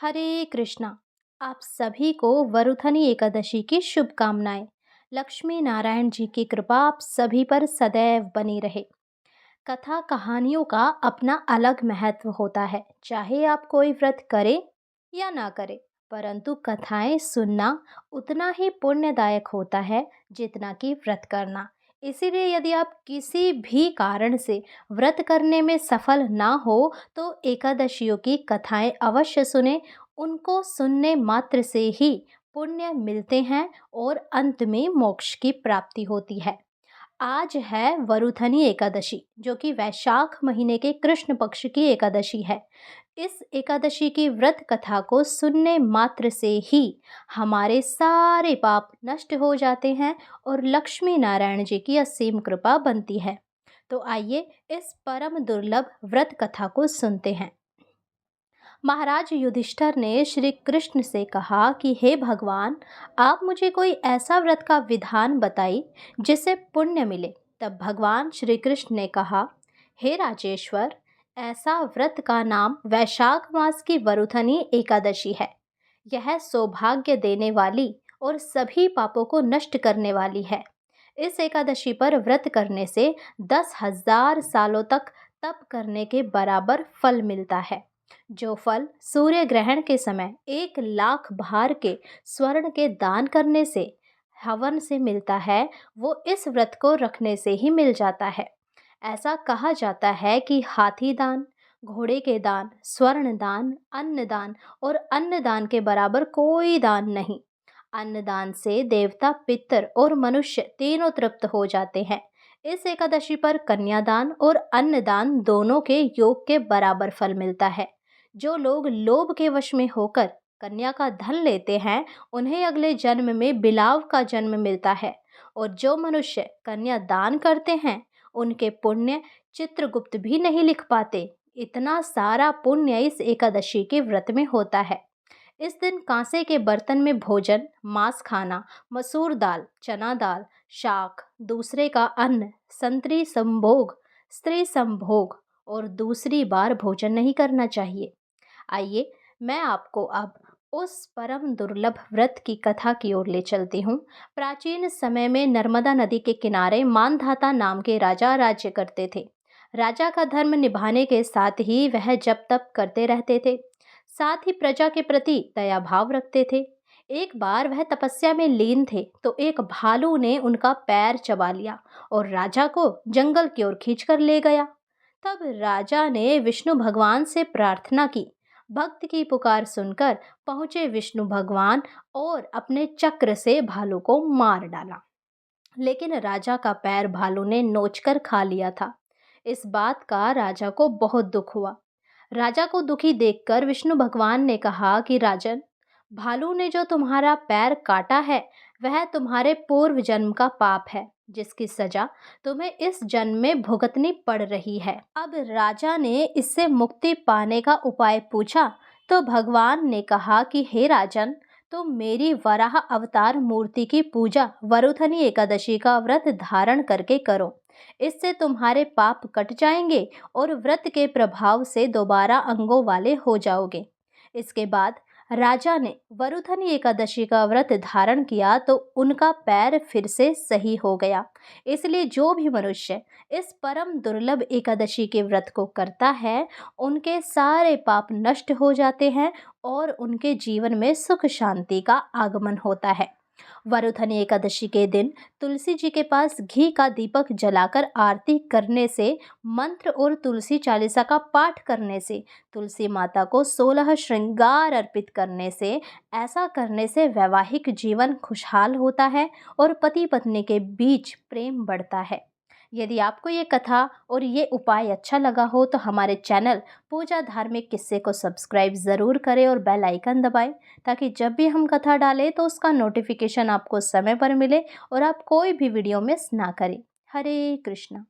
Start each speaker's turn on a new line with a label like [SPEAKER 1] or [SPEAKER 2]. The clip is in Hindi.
[SPEAKER 1] हरे कृष्णा। आप सभी को वरुथनी एकादशी की शुभकामनाएं। लक्ष्मी नारायण जी की कृपा आप सभी पर सदैव बनी रहे। कथा कहानियों का अपना अलग महत्व होता है, चाहे आप कोई व्रत करें या ना करें, परंतु कथाएं सुनना उतना ही पुण्यदायक होता है जितना कि व्रत करना। इसीलिए यदि आप किसी भी कारण से व्रत करने में सफल ना हो तो एकादशियों की कथाएं अवश्य सुने। उनको सुनने मात्र से ही पुण्य मिलते हैं और अंत में मोक्ष की प्राप्ति होती है। आज है वरुथनी एकादशी, जो कि वैशाख महीने के कृष्ण पक्ष की एकादशी है। इस एकादशी की व्रत कथा को सुनने मात्र से ही हमारे सारे पाप नष्ट हो जाते हैं और लक्ष्मी नारायण जी की असीम कृपा बनती है। तो आइए इस परम दुर्लभ व्रत कथा को सुनते हैं। महाराज युधिष्ठिर ने श्री कृष्ण से कहा कि हे भगवान, आप मुझे कोई ऐसा व्रत का विधान बताइए जिससे पुण्य मिले। तब भगवान श्री कृष्ण ने कहा, हे राजेश्वर, ऐसा व्रत का नाम वैशाख मास की वरुथनी एकादशी है। यह सौभाग्य देने वाली और सभी पापों को नष्ट करने वाली है। इस एकादशी पर व्रत करने से 10,000 सालों तक तप करने के बराबर फल मिलता है। जो फल सूर्य ग्रहण के समय 1,00,000 भार के स्वर्ण के दान करने से, हवन से मिलता है, वो इस व्रत को रखने से ही मिल जाता है। ऐसा कहा जाता है कि हाथी दान, घोड़े के दान, स्वर्ण दान, और अन्नदान के बराबर कोई दान नहीं। अन्नदान से देवता, पितर और मनुष्य तीनों तृप्त हो जाते हैं। इस एकादशी पर कन्यादान और अन्नदान दोनों के योग के बराबर फल मिलता है। जो लोग लोभ के वश में होकर कन्या का धन लेते हैं, उन्हें अगले जन्म में बिलाव का जन्म मिलता है। और जो मनुष्य कन्या दान करते हैं, उनके पुण्य चित्रगुप्त भी नहीं लिख पाते। इतना सारा पुण्य इस एकादशी के व्रत में होता है। इस दिन कांसे के बर्तन में भोजन, मांस खाना, मसूर दाल, चना दाल, शाक, दूसरे का अन्न, संतरी संभोग, स्त्री संभोग और दूसरी बार भोजन नहीं करना चाहिए। आइए मैं आपको अब उस परम दुर्लभ व्रत की कथा की ओर ले चलती हूँ। प्राचीन समय में नर्मदा नदी के किनारे मानधाता नाम के राजा राज्य करते थे। राजा का धर्म निभाने के साथ ही वह जप तप करते रहते थे, साथ ही प्रजा के प्रति दया भाव रखते थे। एक बार वह तपस्या में लीन थे तो एक भालू ने उनका पैर चबा लिया और राजा को जंगल की ओर खींच कर ले गया। तब राजा ने विष्णु भगवान से प्रार्थना की। भक्त की पुकार सुनकर पहुंचे विष्णु भगवान और अपने चक्र से भालू को मार डाला। लेकिन राजा का पैर भालू ने नोचकर खा लिया था। इस बात का राजा को बहुत दुख हुआ। राजा को दुखी देखकर विष्णु भगवान ने कहा कि राजन, भालू ने जो तुम्हारा पैर काटा है, वह तुम्हारे पूर्व जन्म का पाप है, जिसकी सजा तुम्हें इस जन्म में भुगतनी पड़ रही है। अब राजा ने इससे मुक्ति पाने का उपाय पूछा तो भगवान ने कहा कि हे राजन, तुम मेरी वराह अवतार मूर्ति की पूजा वरुथनी एकादशी का व्रत धारण करके करो। इससे तुम्हारे पाप कट जाएंगे और व्रत के प्रभाव से दोबारा अंगों वाले हो जाओगे। इसके बाद राजा ने वरुथनी एकादशी का व्रत धारण किया तो उनका पैर फिर से सही हो गया। इसलिए जो भी मनुष्य इस परम दुर्लभ एकादशी के व्रत को करता है, उनके सारे पाप नष्ट हो जाते हैं और उनके जीवन में सुख शांति का आगमन होता है। वरुथनी एकादशी के दिन तुलसी जी के पास घी का दीपक जलाकर आरती करने से, मंत्र और तुलसी चालीसा का पाठ करने से, तुलसी माता को 16 श्रृंगार अर्पित करने से, ऐसा करने से वैवाहिक जीवन खुशहाल होता है और पति पत्नी के बीच प्रेम बढ़ता है। यदि आपको ये कथा और ये उपाय अच्छा लगा हो तो हमारे चैनल पूजा धार्मिक किस्से को सब्सक्राइब ज़रूर करें और बेल आइकन दबाएं, ताकि जब भी हम कथा डालें तो उसका नोटिफिकेशन आपको समय पर मिले और आप कोई भी वीडियो मिस ना करें। हरे कृष्णा।